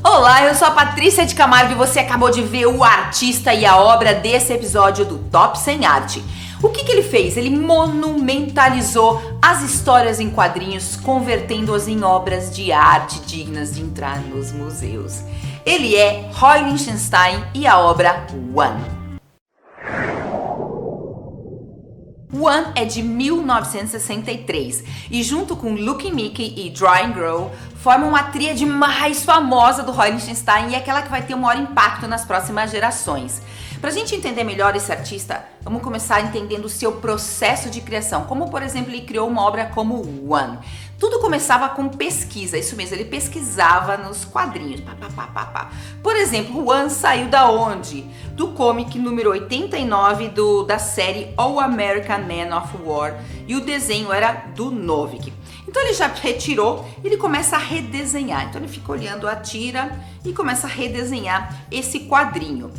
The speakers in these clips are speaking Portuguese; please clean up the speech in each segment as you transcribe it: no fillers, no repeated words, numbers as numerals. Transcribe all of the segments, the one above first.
Olá, eu sou a Patrícia de Camargo e você acabou de ver o artista e a obra desse episódio do Top 100 Arte. O que ele fez? Ele monumentalizou as histórias em quadrinhos, convertendo-as em obras de arte dignas de entrar nos museus. Ele é Roy Lichtenstein e a obra One. One é de 1963 e junto com Lucky Mickey e Drawing Girl formam a tríade mais famosa do Roy Lichtenstein e é aquela que vai ter o maior impacto nas próximas gerações. Pra gente entender melhor esse artista, vamos começar entendendo o seu processo de criação, como por exemplo ele criou uma obra como One. Tudo começava com pesquisa, isso mesmo, ele pesquisava nos quadrinhos. Por exemplo, One saiu da onde? Do comic número 89 da série All American Man of War e o desenho era do Novik. Então ele já retirou, ele começa a redesenhar. Então ele fica olhando a tira e começa a redesenhar esse quadrinho.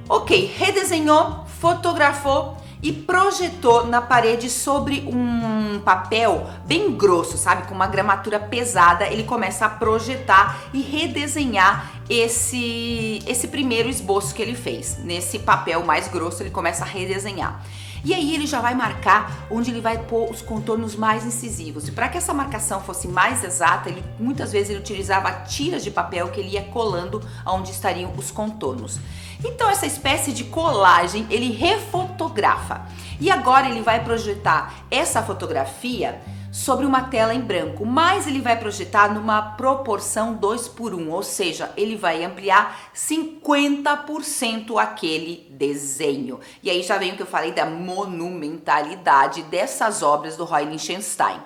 Ok, redesenhou, fotografou e projetou na parede sobre um papel bem grosso, sabe? Com uma gramatura pesada, ele começa a projetar e redesenhar esse primeiro esboço que ele fez. Nesse papel mais grosso, ele começa a redesenhar. E aí ele já vai marcar onde ele vai pôr os contornos mais incisivos. E para que essa marcação fosse mais exata, muitas vezes ele utilizava tiras de papel que ele ia colando onde estariam os contornos. Então essa espécie de colagem ele refotografa. E agora ele vai projetar essa fotografia sobre uma tela em branco, mas ele vai projetar numa proporção 2:1, ou seja, ele vai ampliar 50% aquele desenho. E aí já vem o que eu falei da monumentalidade dessas obras do Roy Lichtenstein.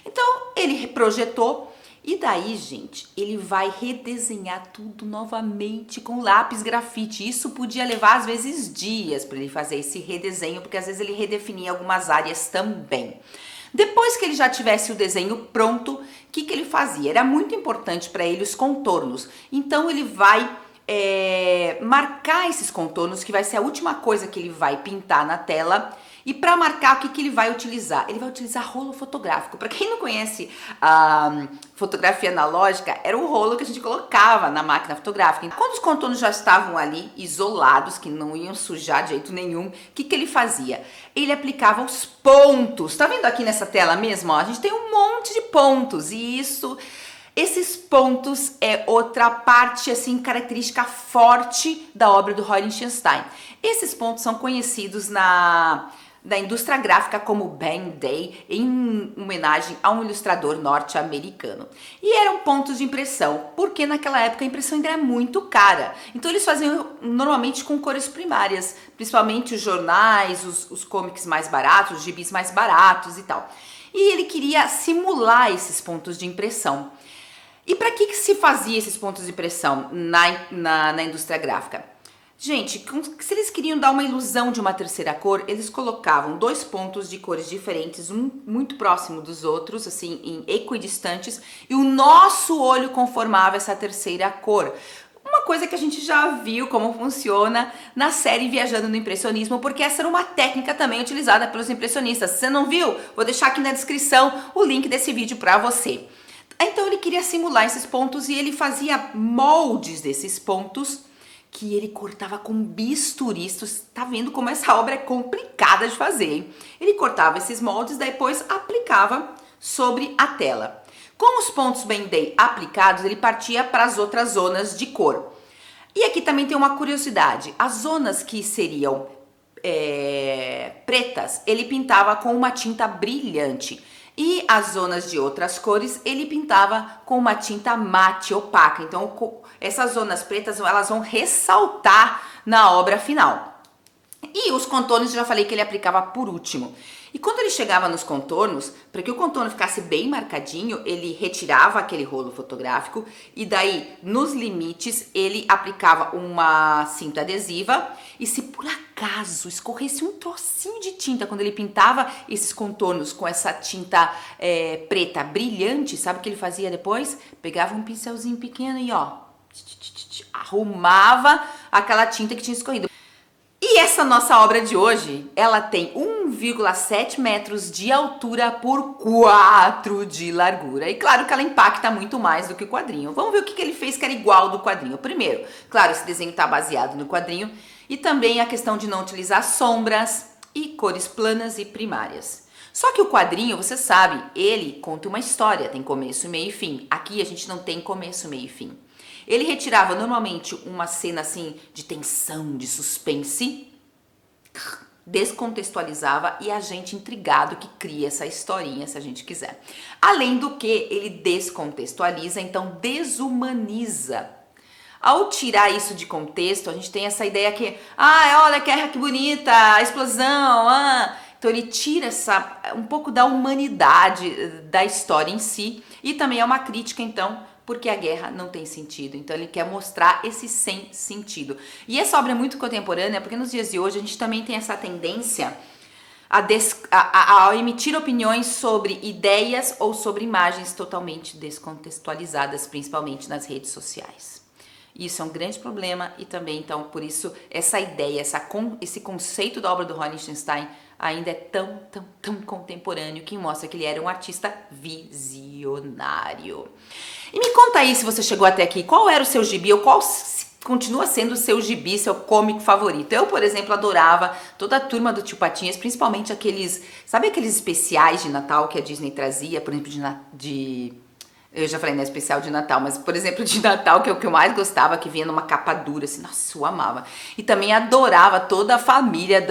Então ele projetou e daí, gente, ele vai redesenhar tudo novamente com lápis grafite. Isso podia levar às vezes dias para ele fazer esse redesenho, porque às vezes ele redefinia algumas áreas também. Depois que ele já tivesse o desenho pronto, o que ele fazia? Era muito importante para ele os contornos. Então ele vai marcar esses contornos, que vai ser a última coisa que ele vai pintar na tela. E para marcar, o que ele vai utilizar? Ele vai utilizar rolo fotográfico. Para quem não conhece a fotografia analógica, era o rolo que a gente colocava na máquina fotográfica. Quando os contornos já estavam ali isolados, que não iam sujar de jeito nenhum, o que ele fazia? Ele aplicava os pontos. Tá vendo aqui nessa tela mesmo? Ó, a gente tem um monte de pontos e esses pontos é outra parte, assim, característica forte da obra do Roy Lichtenstein. Esses pontos são conhecidos da indústria gráfica como Band-Aid, em homenagem a um ilustrador norte-americano. E eram pontos de impressão, porque naquela época a impressão ainda era muito cara. Então eles faziam normalmente com cores primárias, principalmente os jornais, os comics mais baratos, os gibis mais baratos e tal. E ele queria simular esses pontos de impressão. E para que se fazia esses pontos de impressão na indústria gráfica? Gente, se eles queriam dar uma ilusão de uma terceira cor, eles colocavam dois pontos de cores diferentes, um muito próximo dos outros, assim, em equidistantes, e o nosso olho conformava essa terceira cor. Uma coisa que a gente já viu como funciona na série Viajando no Impressionismo, porque essa era uma técnica também utilizada pelos impressionistas. Se você não viu, vou deixar aqui na descrição o link desse vídeo para você. Então ele queria simular esses pontos e ele fazia moldes desses pontos que ele cortava com bisturi. Tá vendo como essa obra é complicada de fazer, hein? Ele cortava esses moldes, depois aplicava sobre a tela. Com os pontos Band-Aid aplicados, ele partia para as outras zonas de cor. E aqui também tem uma curiosidade. As zonas que seriam pretas, ele pintava com uma tinta brilhante. E as zonas de outras cores, ele pintava com uma tinta mate, opaca. Então, essas zonas pretas, elas vão ressaltar na obra final. E os contornos, já falei que ele aplicava por último. E quando ele chegava nos contornos, para que o contorno ficasse bem marcadinho, ele retirava aquele rolo fotográfico e daí, nos limites, ele aplicava uma cinta adesiva e se por acaso escorresse um trocinho de tinta quando ele pintava esses contornos com essa tinta preta brilhante, sabe o que ele fazia depois? Pegava um pincelzinho pequeno e ó, arrumava aquela tinta que tinha escorrido. E Essa nossa obra de hoje, ela tem 1,7 metros de altura por 4 de largura. E claro que ela impacta muito mais do que o quadrinho. Vamos ver o que ele fez que era igual do quadrinho. Primeiro, claro, esse desenho está baseado no quadrinho. E também a questão de não utilizar sombras e cores planas e primárias. Só que o quadrinho, você sabe, ele conta uma história, tem começo, meio e fim. Aqui a gente não tem começo, meio e fim. Ele retirava normalmente uma cena assim de tensão, de suspense, descontextualizava e a gente intrigado que cria essa historinha, se a gente quiser. Além do que, ele descontextualiza, então desumaniza. Ao tirar isso de contexto, a gente tem essa ideia que, olha que guerra que bonita, a explosão, Então ele tira um pouco da humanidade da história em si e também é uma crítica, então, porque a guerra não tem sentido. Então ele quer mostrar esse sem sentido. E essa obra é muito contemporânea, porque nos dias de hoje a gente também tem essa tendência a emitir opiniões sobre ideias ou sobre imagens totalmente descontextualizadas, principalmente nas redes sociais. Isso é um grande problema e também, então, por isso, essa ideia, esse conceito da obra do Lichtenstein ainda é tão contemporâneo, que mostra que ele era um artista visionário. E me conta aí, se você chegou até aqui, qual era o seu gibi, ou qual continua sendo o seu gibi, seu cômico favorito? Eu, por exemplo, adorava toda a turma do Tio Patinhas, principalmente aqueles especiais de Natal que a Disney trazia, por exemplo, eu já falei, especial de Natal, mas, por exemplo, de Natal, que é o que eu mais gostava, que vinha numa capa dura, assim, nossa, eu amava. E também adorava toda a família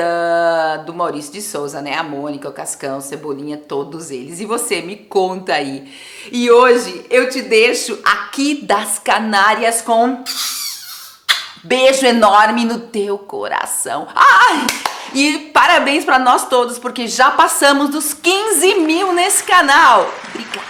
do Maurício de Souza, né? A Mônica, o Cascão, Cebolinha, todos eles. E você, me conta aí. E hoje eu te deixo aqui das Canárias com beijo enorme no teu coração. E parabéns para nós todos, porque já passamos dos 15 mil nesse canal. Obrigada.